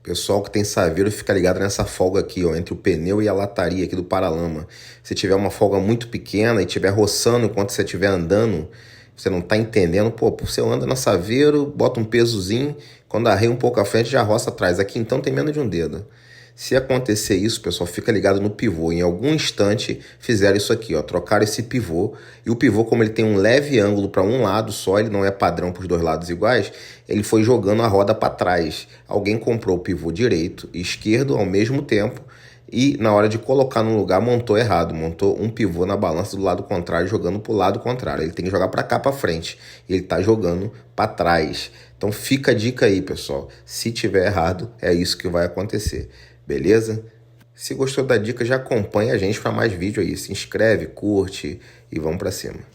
Pessoal que tem saveiro fica ligado nessa folga aqui, ó, entre o pneu e a lataria aqui do paralama. Se tiver uma folga muito pequena e estiver roçando enquanto você estiver andando, você não tá entendendo, pô, você anda na saveiro, bota um pesozinho, quando arreia um pouco à frente já roça atrás. Aqui então tem menos de um dedo. Se acontecer isso, pessoal, fica ligado no pivô. Em algum instante fizeram isso aqui, ó, trocaram esse pivô. E o pivô, como ele tem um leve ângulo para um lado só, ele não é padrão para os dois lados iguais, ele foi jogando a roda para trás. Alguém comprou o pivô direito e esquerdo ao mesmo tempo e na hora de colocar no lugar montou errado, montou um pivô na balança do lado contrário, jogando para o lado contrário. Ele tem que jogar para cá, para frente. E ele está jogando para trás. Então fica a dica aí, pessoal. Se tiver errado, é isso que vai acontecer. Beleza? Se gostou da dica, já acompanha a gente para mais vídeo aí. Se inscreve, curte e vamos para cima.